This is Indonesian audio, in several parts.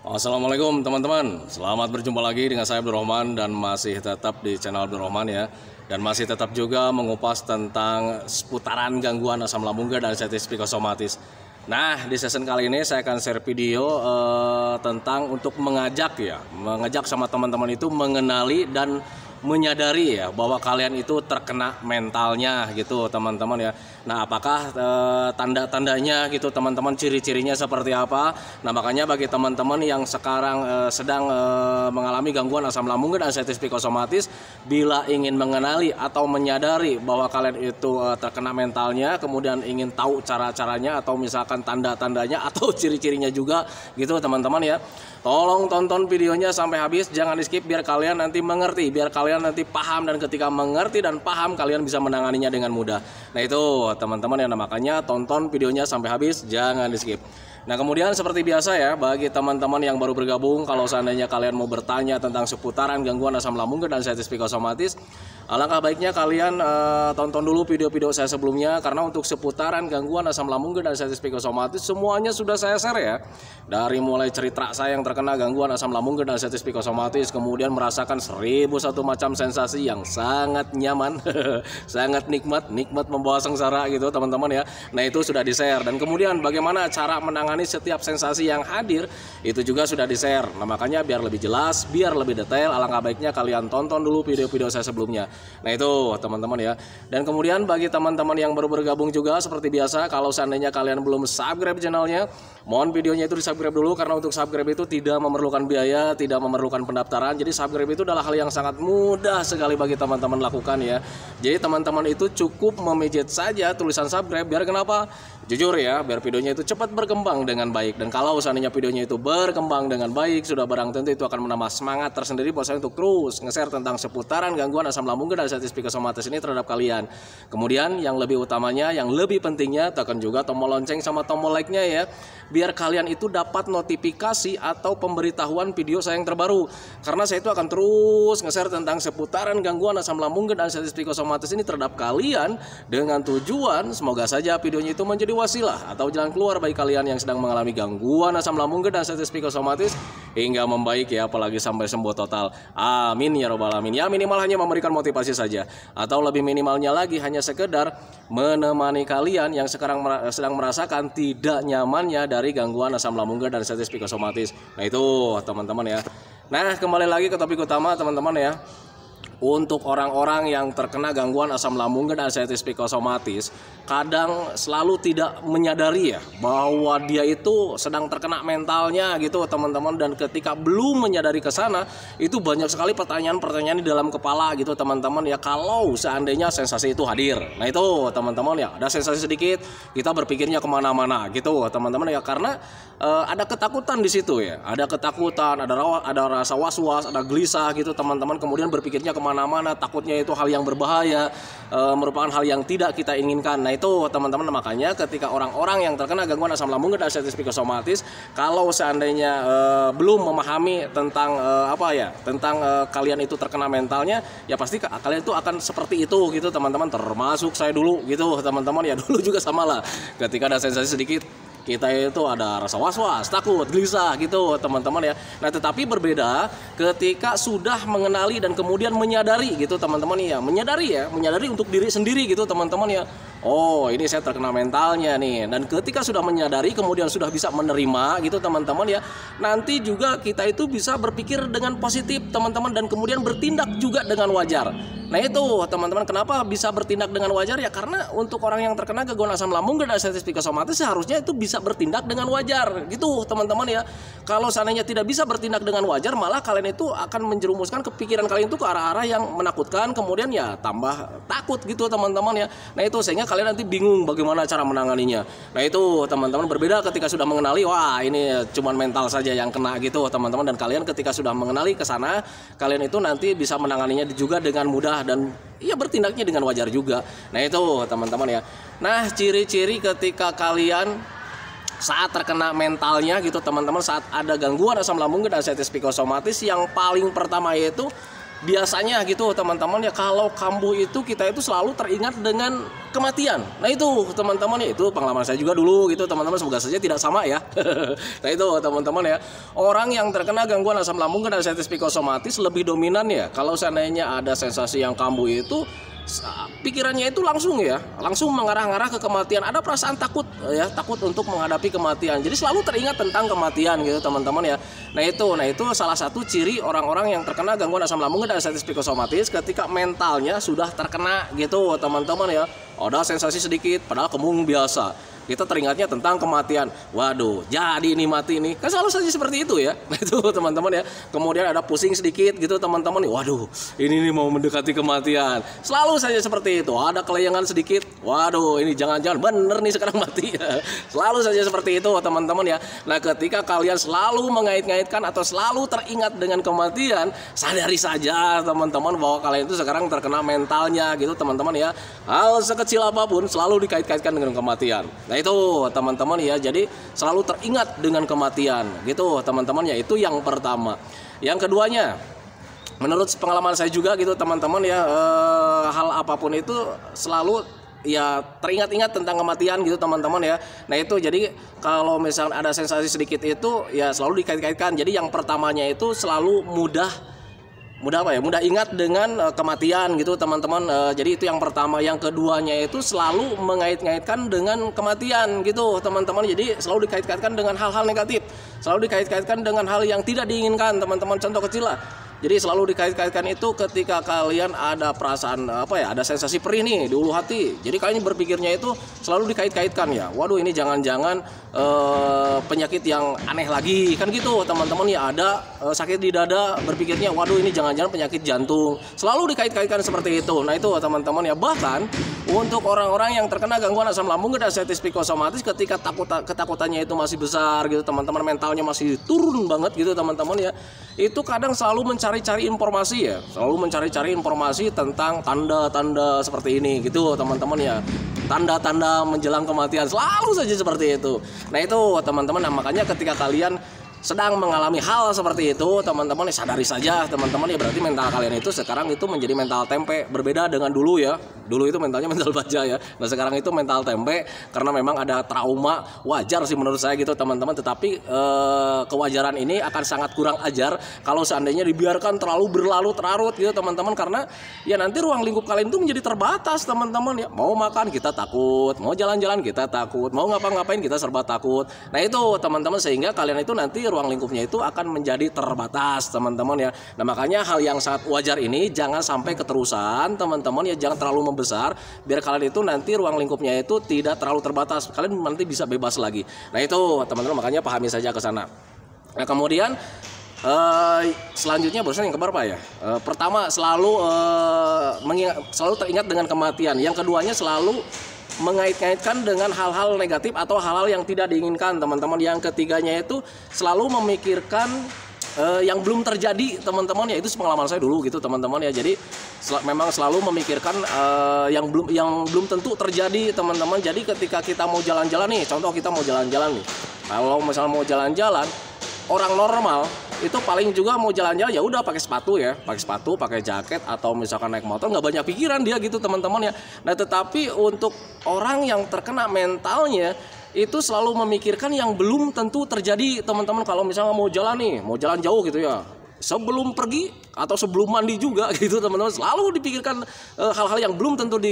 Assalamualaikum teman-teman, selamat berjumpa lagi dengan saya Abdurrahman dan masih tetap di channel Abdurrahman ya. Dan masih tetap juga mengupas tentang seputaran gangguan asam lambung dan anestesi psikosomatis. Nah, di season kali ini saya akan share video tentang untuk mengajak sama teman-teman itu mengenali dan menyadari ya bahwa kalian itu terkena mentalnya gitu teman-teman ya. Nah, apakah tanda-tandanya gitu teman-teman, ciri-cirinya seperti apa? Nah, makanya bagi teman-teman yang sekarang sedang mengalami gangguan asam lambung dan anestesi psikosomatis, bila ingin mengenali atau menyadari bahwa kalian itu terkena mentalnya, kemudian ingin tahu cara-caranya atau misalkan tanda-tandanya atau ciri-cirinya juga gitu teman-teman ya. Tolong tonton videonya sampai habis, jangan di skip biar kalian nanti mengerti, biar kalian nanti paham, dan ketika mengerti dan paham kalian bisa menanganinya dengan mudah. Nah itu teman-teman ya, makanya tonton videonya sampai habis, jangan di skip. Nah kemudian seperti biasa ya, bagi teman-teman yang baru bergabung, kalau seandainya kalian mau bertanya tentang seputaran gangguan asam lambung dan anestesi psikosomatis, alangkah baiknya kalian tonton dulu video-video saya sebelumnya, karena untuk seputaran gangguan asam lambung dan anestesi psikosomatis semuanya sudah saya share ya. Dari mulai cerita saya yang terkena gangguan asam lambung dan anestesi psikosomatis, kemudian merasakan 1001 macam sensasi yang sangat nyaman, sangat nikmat membawa sengsara gitu teman-teman ya. Nah itu sudah di-share, dan kemudian bagaimana cara menangani setiap sensasi yang hadir itu juga sudah di-share. Nah makanya biar lebih jelas, biar lebih detail, alangkah baiknya kalian tonton dulu video-video saya sebelumnya. Nah itu teman-teman ya. Dan kemudian bagi teman-teman yang baru bergabung juga seperti biasa, kalau seandainya kalian belum subscribe channelnya, mohon videonya itu di-subscribe dulu, karena untuk subscribe itu tidak memerlukan biaya, tidak memerlukan pendaftaran. Jadi subscribe itu adalah hal yang sangat mudah sekali bagi teman-teman lakukan ya. Jadi teman-teman itu cukup memijit saja tulisan subscribe, biar kenapa? Jujur ya, biar videonya itu cepat berkembang dengan baik. Dan kalau seandainya videonya itu berkembang dengan baik, sudah barang tentu itu akan menambah semangat tersendiri buat saya untuk terus nge-share tentang seputaran gangguan asam lambung dan anestesi psikosomatis ini terhadap kalian. Kemudian yang lebih utamanya, yang lebih pentingnya, tekan juga tombol lonceng sama tombol like-nya ya, biar kalian itu dapat notifikasi atau pemberitahuan video saya yang terbaru. Karena saya itu akan terus nge-share tentang seputaran gangguan asam lambung dan anestesi psikosomatis ini terhadap kalian, dengan tujuan semoga saja videonya itu menjadi wasilah atau jalan keluar bagi kalian yang sedang mengalami gangguan asam lambung dan anestesi psikosomatis hingga membaik ya, apalagi sampai sembuh total. Amin ya robbal alamin. Ya minimal hanya memberikan motivasi saja, atau lebih minimalnya lagi hanya sekedar menemani kalian yang sekarang sedang merasakan tidak nyamannya dari gangguan asam lambung dan anestesi psikosomatis. Nah itu teman-teman ya. Nah kembali lagi ke topik utama teman-teman ya. Untuk orang-orang yang terkena gangguan asam lambung dan anestesi psikosomatis, kadang selalu tidak menyadari ya bahwa dia itu sedang terkena mentalnya gitu teman-teman. Dan ketika belum menyadari ke sana, itu banyak sekali pertanyaan-pertanyaan di dalam kepala gitu teman-teman ya, kalau seandainya sensasi itu hadir. Nah itu teman-teman ya, ada sensasi sedikit kita berpikirnya kemana-mana gitu teman-teman ya, karena ada ketakutan di situ ya, ada ketakutan, ada rasa was-was, ada gelisah gitu teman-teman, kemudian berpikirnya kemana-mana, takutnya itu hal yang berbahaya, merupakan hal yang tidak kita inginkan. Nah itu teman-teman, makanya ketika orang-orang yang terkena gangguan asam lambung dan anestesi psikosomatis, kalau seandainya belum memahami tentang tentang kalian itu terkena mentalnya, ya pasti kalian itu akan seperti itu gitu teman-teman, termasuk saya dulu gitu teman-teman ya. Dulu juga sama lah, ketika ada sensasi sedikit kita itu ada rasa was-was, takut, gelisah gitu teman-teman ya. Nah tetapi berbeda ketika sudah mengenali dan kemudian menyadari gitu teman-teman ya, menyadari untuk diri sendiri gitu teman-teman ya. Oh ini saya terkena mentalnya nih. Dan ketika sudah menyadari kemudian sudah bisa menerima gitu teman-teman ya, nanti juga kita itu bisa berpikir dengan positif teman-teman, dan kemudian bertindak juga dengan wajar. Nah itu teman-teman, kenapa bisa bertindak dengan wajar ya, karena untuk orang yang terkena gangguan asam lambung dan anestesi psikosomatis seharusnya itu bisa bertindak dengan wajar gitu teman-teman ya. Kalau seandainya tidak bisa bertindak dengan wajar, malah kalian itu akan menjerumuskan kepikiran kalian itu ke arah-arah yang menakutkan, kemudian ya tambah takut gitu teman-teman ya. Nah itu sehingga kalian nanti bingung bagaimana cara menanganinya. Nah itu teman-teman, berbeda ketika sudah mengenali, wah ini cuman mental saja yang kena gitu teman-teman, dan kalian ketika sudah mengenali ke sana, kalian itu nanti bisa menanganinya juga dengan mudah dan ya bertindaknya dengan wajar juga. Nah itu teman-teman ya. Nah ciri-ciri ketika kalian saat terkena mentalnya gitu teman-teman, saat ada gangguan asam lambung dan anestesi psikosomatis, yang paling pertama yaitu biasanya gitu teman-teman ya, kalau kambuh itu kita itu selalu teringat dengan kematian. Nah itu teman-teman ya, itu pengalaman saya juga dulu gitu teman-teman, semoga saja tidak sama ya. Nah itu teman-teman ya, orang yang terkena gangguan asam lambung dan hepatitis psikosomatis lebih dominan ya kalau seandainya ada sensasi yang kambuh itu pikirannya itu langsung mengarah-arah ke kematian, ada perasaan takut ya, takut untuk menghadapi kematian, jadi selalu teringat tentang kematian gitu teman-teman ya. Nah itu salah satu ciri orang-orang yang terkena gangguan asam lambung dan hepatitis psikosomatis ketika mentalnya sudah terkena gitu teman-teman ya. Ada sensasi sedikit padahal kemung biasa, kita teringatnya tentang kematian. Waduh, jadi ini mati nih. Kan selalu saja seperti itu ya. Nah itu teman-teman ya. Kemudian ada pusing sedikit gitu teman-teman. Waduh, ini nih mau mendekati kematian. Selalu saja seperti itu. Ada kelayangan sedikit. Waduh, ini jangan-jangan bener nih sekarang mati. Selalu saja seperti itu teman-teman ya. Nah ketika kalian selalu mengait-ngaitkan atau selalu teringat dengan kematian, sadari saja teman-teman bahwa kalian itu sekarang terkena mentalnya gitu teman-teman ya. Hal sekecil apapun selalu dikait-kaitkan dengan kematian. Nah itu teman-teman ya, jadi selalu teringat dengan kematian gitu teman-teman ya, itu yang pertama. Yang keduanya, menurut pengalaman saya juga gitu teman-teman ya, hal apapun itu selalu ya teringat-ingat tentang kematian gitu teman-teman ya. Nah itu jadi kalau misalnya ada sensasi sedikit itu ya selalu dikait-kaitkan. Jadi yang pertamanya itu selalu mudah ingat dengan kematian gitu teman-teman. Jadi itu yang pertama. Yang keduanya itu selalu mengait-ngaitkan dengan kematian gitu teman-teman. Jadi selalu dikait-kaitkan dengan hal-hal negatif, selalu dikait-kaitkan dengan hal yang tidak diinginkan teman-teman. Contoh kecil lah, jadi selalu dikait-kaitkan itu ketika kalian ada perasaan ada sensasi perih nih di ulu hati. Jadi kalian berpikirnya itu selalu dikait-kaitkan ya. Waduh, ini jangan-jangan penyakit yang aneh lagi kan gitu teman-teman ya. Ada sakit di dada, berpikirnya waduh ini jangan-jangan penyakit jantung. Selalu dikait-kaitkan seperti itu. Nah itu teman-teman ya, bahkan untuk orang-orang yang terkena gangguan asam lambung dan hepatitis psikosomatis ketika ketakutannya itu masih besar gitu teman-teman, mentalnya masih turun banget gitu teman-teman ya. Itu kadang selalu mencari-cari informasi ya, selalu mencari-cari informasi tentang tanda-tanda seperti ini gitu teman-teman ya. Tanda-tanda menjelang kematian selalu saja seperti itu. Nah itu teman-teman, nah makanya ketika kalian sedang mengalami hal seperti itu teman-teman ya, sadari saja teman-teman ya, berarti mental kalian itu sekarang itu menjadi mental tempe, berbeda dengan dulu ya. Dulu itu mentalnya mental baja ya. Nah sekarang itu mental tempe karena memang ada trauma. Wajar sih menurut saya gitu teman-teman, tetapi kewajaran ini akan sangat kurang ajar kalau seandainya dibiarkan terlalu berlarut-larut gitu teman-teman, karena ya nanti ruang lingkup kalian itu menjadi terbatas teman-teman ya. Mau makan kita takut, mau jalan-jalan kita takut, mau ngapa-ngapain kita serba takut. Nah itu teman-teman, sehingga kalian itu nanti ruang lingkupnya itu akan menjadi terbatas teman-teman ya. Nah makanya hal yang sangat wajar ini jangan sampai keterusan teman-teman ya, jangan terlalu membesar, biar kalian itu nanti ruang lingkupnya itu tidak terlalu terbatas, kalian nanti bisa bebas lagi. Nah itu teman-teman, makanya pahami saja ke sana. Nah kemudian selanjutnya barusan yang keberapa ya? Pertama selalu teringat dengan kematian. Yang keduanya selalu mengait-ngaitkan dengan hal-hal negatif atau hal-hal yang tidak diinginkan teman-teman. Yang ketiganya itu selalu memikirkan yang belum terjadi teman-teman ya. Itu pengalaman saya dulu gitu teman-teman ya. Jadi memang selalu memikirkan yang belum tentu terjadi teman-teman. Jadi ketika kita mau jalan-jalan nih, contoh kita mau jalan-jalan nih, kalau misalnya mau jalan-jalan, orang normal itu paling juga mau jalan-jalan ya udah pakai sepatu ya, pakai jaket, atau misalkan naik motor, nggak banyak pikiran dia gitu teman-teman ya. Nah tetapi untuk orang yang terkena mentalnya itu selalu memikirkan yang belum tentu terjadi teman-teman. Kalau misalnya mau jalan nih, mau jalan jauh gitu ya, sebelum pergi atau sebelum mandi juga gitu teman-teman, selalu dipikirkan hal-hal yang belum tentu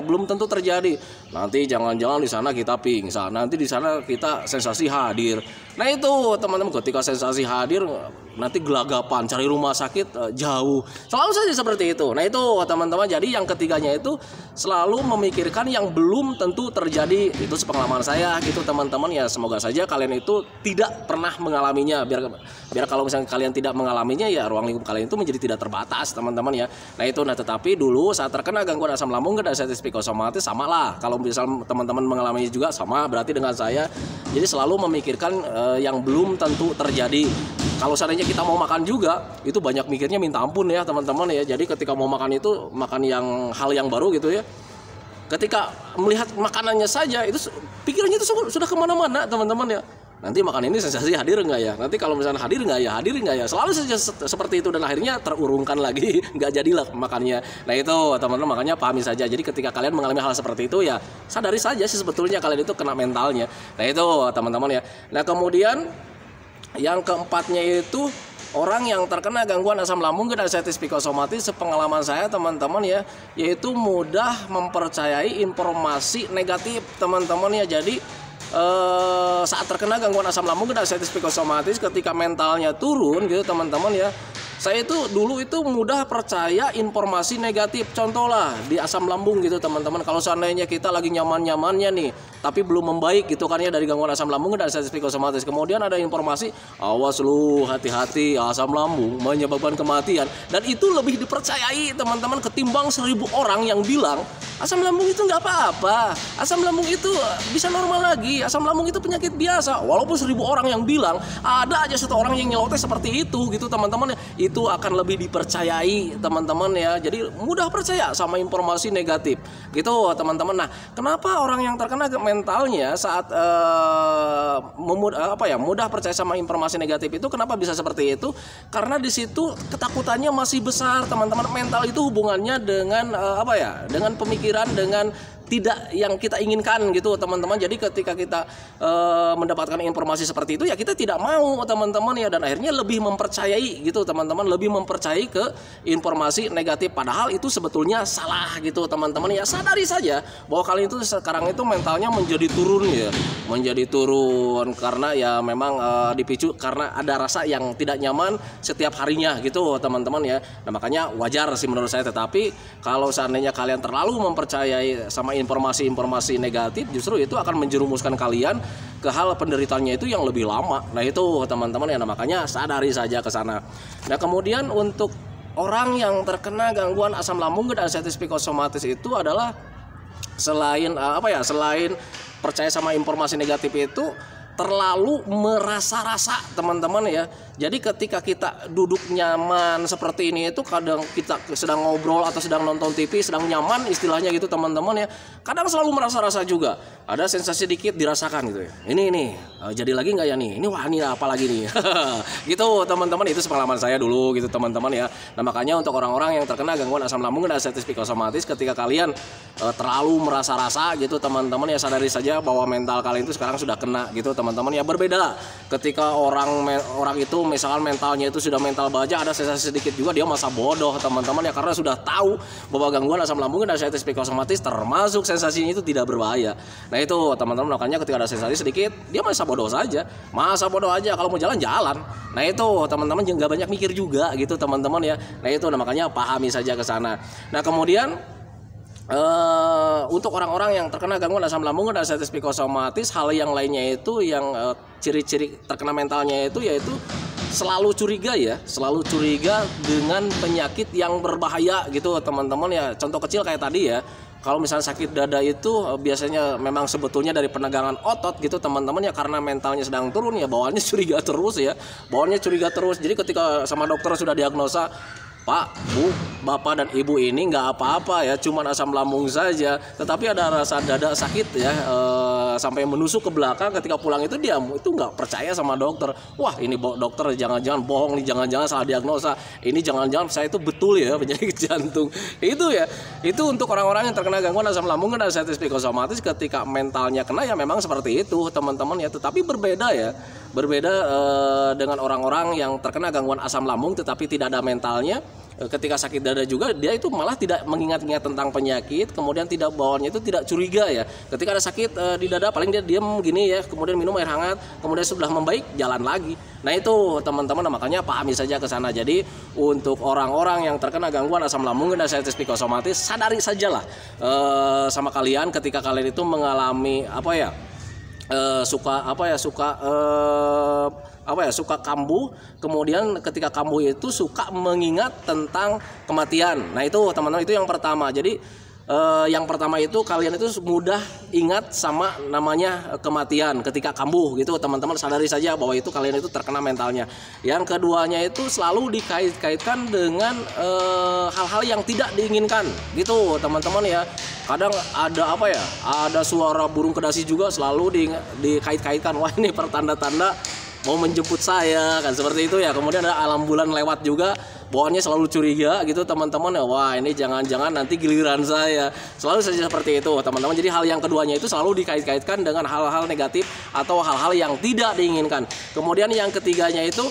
belum tentu terjadi. Nanti jangan-jangan di sana kita pingsan, nanti di sana kita sensasi hadir. Nah itu teman-teman, ketika sensasi hadir nanti gelagapan cari rumah sakit jauh, selalu saja seperti itu. Nah itu teman-teman, jadi yang ketiganya itu selalu memikirkan yang belum tentu terjadi. Itu sepengalaman saya gitu teman-teman ya. Semoga saja kalian itu tidak pernah mengalaminya, biar kalau misalnya kalian tidak mengalaminya ya ruang lingkup kalian itu menjadi tidak terbatas teman-teman ya. Nah itu, nah tetapi dulu saat terkena gangguan asam lambung dan hepatitis psikosomatis sama lah. Kalau misal teman-teman mengalaminya juga sama berarti dengan saya. Jadi selalu memikirkan yang belum tentu terjadi. Kalau seandainya kita mau makan juga, itu banyak mikirnya minta ampun ya teman-teman ya. Jadi ketika mau makan itu makan hal yang baru gitu ya. Ketika melihat makanannya saja itu pikirannya itu sudah kemana-mana teman-teman ya. nanti makan ini sensasi hadir nggak ya, nanti kalau misalnya hadir nggak ya, selalu saja seperti itu dan akhirnya terurungkan lagi, nggak jadilah makannya. Nah itu teman-teman, makanya pahami saja. Jadi ketika kalian mengalami hal seperti itu ya sadari saja sih sebetulnya kalian itu kena mentalnya. Nah itu teman-teman ya. Nah kemudian yang keempatnya itu orang yang terkena gangguan asam lambung dan anxiety psikosomatis, sepengalaman saya teman-teman ya, yaitu mudah mempercayai informasi negatif teman-teman ya. Jadi saat terkena gangguan asam lambung dan anxiety psikosomatis, ketika mentalnya turun gitu teman-teman ya, saya itu dulu itu mudah percaya informasi negatif. Contoh lah di asam lambung gitu teman-teman, kalau seandainya kita lagi nyaman-nyamannya nih tapi belum membaik gitu kan ya dari gangguan asam lambung dan anxiety psikosomatis, kemudian ada informasi awas lu, hati-hati asam lambung menyebabkan kematian, dan itu lebih dipercayai teman-teman ketimbang 1000 orang yang bilang asam lambung itu nggak apa-apa, asam lambung itu bisa normal lagi, asam lambung itu penyakit biasa. Walaupun 1000 orang yang bilang, ada aja satu orang yang nyeloteh seperti itu gitu teman-teman ya, itu akan lebih dipercayai teman-teman ya. Jadi mudah percaya sama informasi negatif gitu teman-teman. Nah kenapa orang yang terkena mentalnya saat mudah percaya sama informasi negatif itu, kenapa bisa seperti itu? Karena di situ ketakutannya masih besar teman-teman. Mental itu hubungannya dengan dengan pemikiran, dengan tidak yang kita inginkan gitu teman-teman. Jadi ketika kita mendapatkan informasi seperti itu ya kita tidak mau teman-teman ya, dan akhirnya lebih mempercayai gitu teman-teman, lebih mempercayai ke informasi negatif, padahal itu sebetulnya salah gitu teman-teman ya. Sadari saja bahwa kalian itu sekarang itu mentalnya menjadi turun karena ya memang dipicu karena ada rasa yang tidak nyaman setiap harinya gitu teman-teman ya. Nah makanya wajar sih menurut saya, tetapi kalau seandainya kalian terlalu mempercayai sama informasi-informasi negatif, justru itu akan menjerumuskan kalian ke hal penderitaannya itu yang lebih lama. Nah itu teman-teman ya, nah, makanya sadari saja ke sana. Nah kemudian untuk orang yang terkena gangguan asam lambung dan anxiety psikosomatis itu adalah selain selain percaya sama informasi negatif itu, terlalu merasa-rasa teman-teman ya. Jadi ketika kita duduk nyaman seperti ini itu, kadang kita sedang ngobrol atau sedang nonton TV, sedang nyaman istilahnya gitu teman-teman ya, kadang selalu merasa-rasa juga, ada sensasi dikit dirasakan gitu ya, ini jadi lagi nggak ya nih, ini wah ini apa lagi nih gitu teman-teman. Itu pengalaman saya dulu gitu teman-teman ya. Nah makanya untuk orang-orang yang terkena gangguan asam lambung dan anxiety psikosomatis, ketika kalian terlalu merasa-rasa gitu teman-teman ya, sadari saja bahwa mental kalian itu sekarang sudah kena gitu teman-teman ya. Berbeda ketika orang itu misalkan mentalnya itu sudah mental baja, ada sensasi sedikit juga dia masa bodoh teman-teman ya, karena sudah tahu bahwa gangguan asam lambung dan anxiety psikosomatis termasuk sensasinya itu tidak berbahaya. Nah itu teman-teman, makanya ketika ada sensasi sedikit dia masa bodoh aja, kalau mau jalan. Nah itu teman-teman nggak banyak mikir juga gitu teman-teman ya. Nah itu makanya pahami saja ke sana. Nah kemudian untuk orang-orang yang terkena gangguan asam lambung dan anxiety psikosomatis, hal yang lainnya itu yang ciri-ciri terkena mentalnya itu yaitu selalu curiga dengan penyakit yang berbahaya gitu teman-teman ya. Contoh kecil kayak tadi ya, kalau misalnya sakit dada itu biasanya memang sebetulnya dari penegangan otot gitu teman-teman ya, karena mentalnya sedang turun ya, bawaannya curiga terus. Jadi ketika sama dokter sudah diagnosa, Pak, Bu, Bapak dan Ibu ini nggak apa-apa ya, cuman asam lambung saja, tetapi ada rasa dada sakit ya, sampai menusuk ke belakang. Ketika pulang itu dia itu nggak percaya sama dokter. Wah ini dokter jangan-jangan bohong nih, jangan-jangan salah diagnosa, ini jangan-jangan saya itu betul ya penyakit jantung. Itu untuk orang-orang yang terkena gangguan asam lambung dan anxiety psikosomatis, ketika mentalnya kena ya memang seperti itu teman-teman ya. Tetapi berbeda dengan orang-orang yang terkena gangguan asam lambung tetapi tidak ada mentalnya. Ketika sakit dada juga dia itu malah tidak mengingat-ingat tentang penyakit, kemudian tidak bawaannya itu tidak curiga ya. Ketika ada sakit di dada paling dia diam gini ya, kemudian minum air hangat, kemudian sudah membaik jalan lagi. Nah itu teman-teman, makanya pahami saja ke sana. Jadi untuk orang-orang yang terkena gangguan asam lambung dan anxiety psikosomatis, sadari sajalah sama kalian ketika kalian itu mengalami suka kambuh, kemudian ketika kambuh itu suka mengingat tentang kematian. Nah itu teman-teman, itu yang pertama. Jadi yang pertama itu kalian itu mudah ingat sama namanya kematian ketika kambuh gitu teman-teman. Sadari saja bahwa itu kalian itu terkena mentalnya. Yang keduanya itu selalu dikait-kaitkan dengan hal-hal yang tidak diinginkan gitu teman-teman ya. kadang ada apa ya, ada suara burung kedasi juga selalu dikait-kaitkan, wah ini pertanda-tanda mau menjemput saya kan, seperti itu ya. Kemudian ada alam bulan lewat juga, bawaannya selalu curiga gitu teman-teman ya, wah ini jangan-jangan nanti giliran saya, selalu saja seperti itu teman-teman. Jadi hal yang keduanya itu selalu dikait-kaitkan dengan hal-hal negatif atau hal-hal yang tidak diinginkan. Kemudian yang ketiganya itu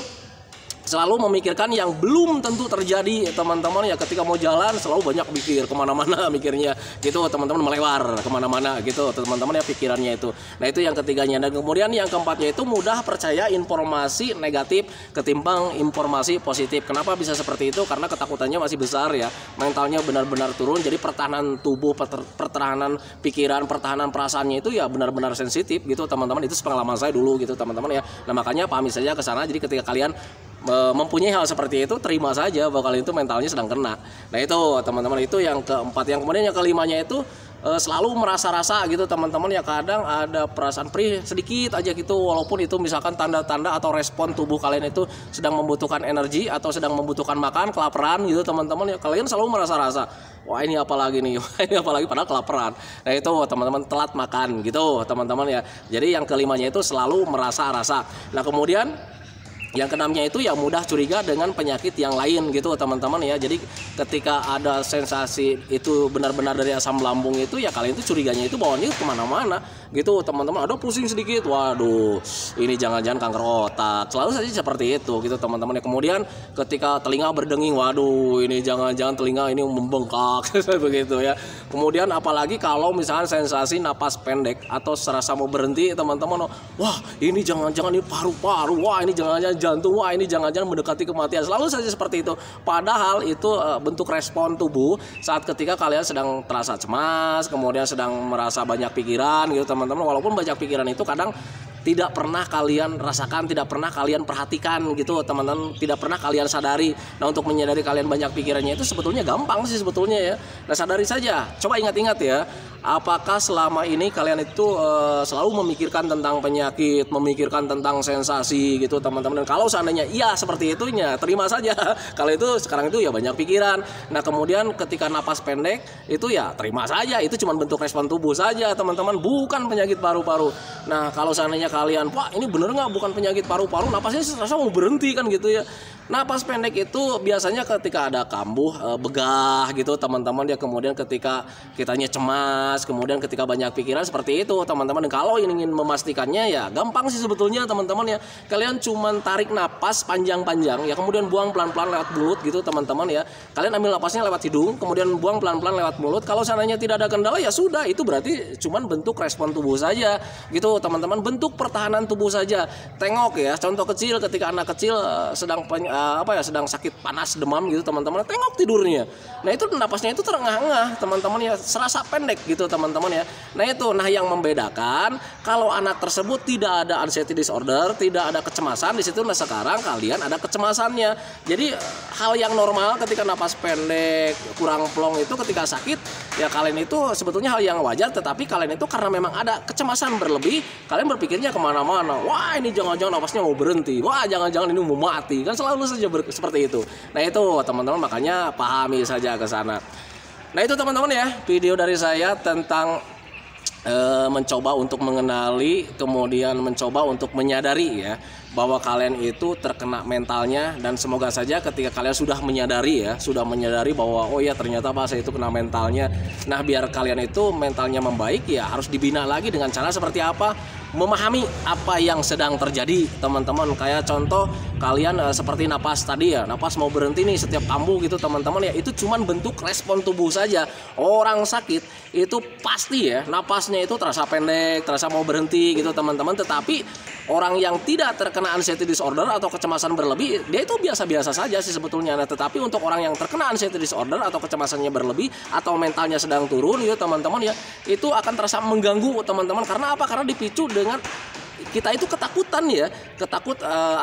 selalu memikirkan yang belum tentu terjadi teman-teman ya. Ketika mau jalan selalu banyak pikir kemana-mana mikirnya gitu teman-teman, melebar kemana-mana gitu teman-teman ya pikirannya itu. Nah itu yang ketiganya. Dan kemudian yang keempatnya itu mudah percaya informasi negatif ketimbang informasi positif. Kenapa bisa seperti itu? Karena ketakutannya masih besar ya, mentalnya benar-benar turun. Jadi pertahanan tubuh, pertahanan pikiran, pertahanan perasaannya itu ya benar-benar sensitif gitu teman-teman. Itu pengalaman saya dulu gitu teman-teman ya. Nah makanya pahami saja ke sana. Jadi ketika kalian mempunyai hal seperti itu, terima saja bahwa kalian itu mentalnya sedang kena. Nah itu teman-teman, itu yang keempat. Yang kemudian yang kelimanya itu selalu merasa-rasa gitu teman-teman ya. Kadang ada perasaan perih sedikit aja gitu, walaupun itu misalkan tanda-tanda atau respon tubuh kalian itu sedang membutuhkan energi atau sedang membutuhkan makan, kelaparan gitu teman-teman ya. Kalian selalu merasa-rasa, wah ini apa lagi nih, wah ini apa lagi, padahal kelaparan. Nah itu teman-teman, telat makan gitu teman-teman ya. Jadi yang kelimanya itu selalu merasa-rasa. Nah kemudian yang keenamnya itu ya mudah curiga dengan penyakit yang lain gitu teman-teman ya. Jadi ketika ada sensasi itu benar-benar dari asam lambung itu ya, kalian itu curiganya itu bawaannya kemana-mana gitu teman-teman. Ada pusing sedikit, waduh ini jangan-jangan kanker otak, selalu saja seperti itu gitu teman-teman ya. Kemudian ketika telinga berdenging, waduh ini jangan-jangan telinga ini membengkak begitu ya. Kemudian apalagi kalau misalnya sensasi napas pendek atau serasa mau berhenti teman-teman, wah ini jangan-jangan ini paru-paru, wah ini jangan-jangan jantung, wah ini jangan-jangan mendekati kematian, selalu saja seperti itu. Padahal itu bentuk respon tubuh saat ketika kalian sedang terasa cemas, kemudian sedang merasa banyak pikiran gitu teman-teman. Walaupun banyak pikiran itu kadang tidak pernah kalian rasakan, tidak pernah kalian perhatikan gitu teman-teman, tidak pernah kalian sadari. Nah untuk menyadari kalian banyak pikirannya itu sebetulnya gampang sih sebetulnya ya. Nah sadari saja, coba ingat-ingat ya, apakah selama ini kalian itu selalu memikirkan tentang penyakit, memikirkan tentang sensasi gitu teman-teman. Dan kalau seandainya iya seperti itunya, terima saja kalau itu sekarang itu ya banyak pikiran. Nah kemudian ketika napas pendek itu ya terima saja, itu cuma bentuk respon tubuh saja teman-teman, bukan penyakit paru-paru. Nah kalau seandainya kalian, wah ini bener nggak bukan penyakit paru-paru, napasnya serasa mau berhenti kan gitu ya. Napas pendek itu biasanya ketika ada kambuh, begah gitu teman-teman ya. Kemudian ketika kitanya cemas, kemudian ketika banyak pikiran seperti itu teman-teman. Dan kalau ingin memastikannya ya gampang sih sebetulnya teman-teman ya. Kalian cuman tarik napas panjang-panjang ya, kemudian buang pelan-pelan lewat mulut gitu teman-teman ya. Kalian ambil napasnya lewat hidung, kemudian buang pelan-pelan lewat mulut. Kalau seandainya tidak ada kendala ya sudah, itu berarti cuman bentuk respon tubuh saja gitu teman-teman, bentuk pertahanan tubuh saja. Tengok ya, contoh kecil ketika anak kecil sedang sedang sakit panas demam gitu teman-teman, tengok tidurnya. Nah itu napasnya itu terengah-engah teman-teman ya, serasa pendek gitu teman-teman ya. Nah itu, nah yang membedakan kalau anak tersebut tidak ada anxiety disorder, tidak ada kecemasan di situ. Nah sekarang kalian ada kecemasannya. Jadi hal yang normal ketika napas pendek, kurang plong itu ketika sakit ya, kalian itu sebetulnya hal yang wajar. Tetapi kalian itu karena memang ada kecemasan berlebih, kalian berpikirnya kemana-mana, wah ini jangan-jangan napasnya mau berhenti, wah jangan-jangan ini mau mati, kan selalu saja seperti itu. Nah itu teman-teman, makanya pahami saja ke sana. Nah itu teman-teman ya, video dari saya tentang mencoba untuk mengenali, kemudian mencoba untuk menyadari ya bahwa kalian itu terkena mentalnya. Dan semoga saja ketika kalian sudah menyadari ya, sudah menyadari bahwa oh ya ternyata saya itu kena mentalnya. Nah biar kalian itu mentalnya membaik ya harus dibina lagi dengan cara seperti apa? Memahami apa yang sedang terjadi teman-teman. Kayak contoh kalian seperti napas tadi ya, napas mau berhenti nih setiap kambuh gitu teman-teman ya, itu cuman bentuk respon tubuh saja. Orang sakit itu pasti ya napasnya itu terasa pendek, terasa mau berhenti gitu teman-teman. Tetapi orang yang tidak terkena anxiety disorder atau kecemasan berlebih, dia itu biasa-biasa saja sih sebetulnya. Nah tetapi untuk orang yang terkena anxiety disorder atau kecemasannya berlebih atau mentalnya sedang turun ya teman-teman ya, itu akan terasa mengganggu teman-teman. Karena apa? Karena dipicu dengan kita itu ketakutan ya,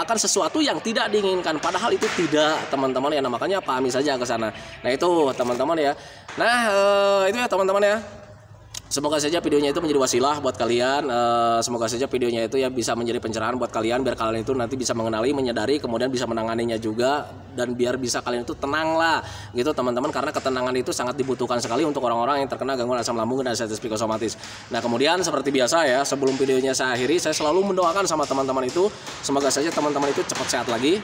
akan sesuatu yang tidak diinginkan, padahal itu tidak teman-teman ya. Nah makanya pahami saja ke sana. Nah itu teman-teman ya. Nah itu ya teman-teman ya. Semoga saja videonya itu menjadi wasilah buat kalian. Semoga saja videonya itu ya bisa menjadi pencerahan buat kalian, biar kalian itu nanti bisa mengenali, menyadari, kemudian bisa menanganinya juga, dan biar bisa kalian itu tenang lah gitu teman-teman, karena ketenangan itu sangat dibutuhkan sekali untuk orang-orang yang terkena gangguan asam lambung dan sensitif psikosomatis. Nah kemudian seperti biasa ya, sebelum videonya saya akhiri, saya selalu mendoakan sama teman-teman itu, semoga saja teman-teman itu cepat sehat lagi,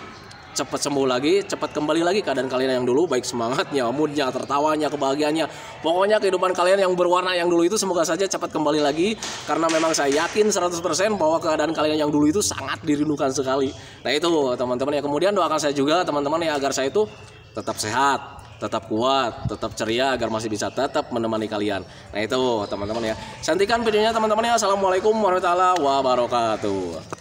cepat sembuh lagi, cepat kembali lagi keadaan kalian yang dulu, baik semangatnya, moodnya, tertawanya, kebahagiaannya, pokoknya kehidupan kalian yang berwarna yang dulu itu semoga saja cepat kembali lagi, karena memang saya yakin 100% bahwa keadaan kalian yang dulu itu sangat dirindukan sekali. Nah itu teman-teman ya, kemudian doakan saya juga teman-teman ya, agar saya itu tetap sehat, tetap kuat, tetap ceria, agar masih bisa tetap menemani kalian. Nah itu teman-teman ya, santikan videonya teman-teman ya. Assalamualaikum warahmatullahi wabarakatuh.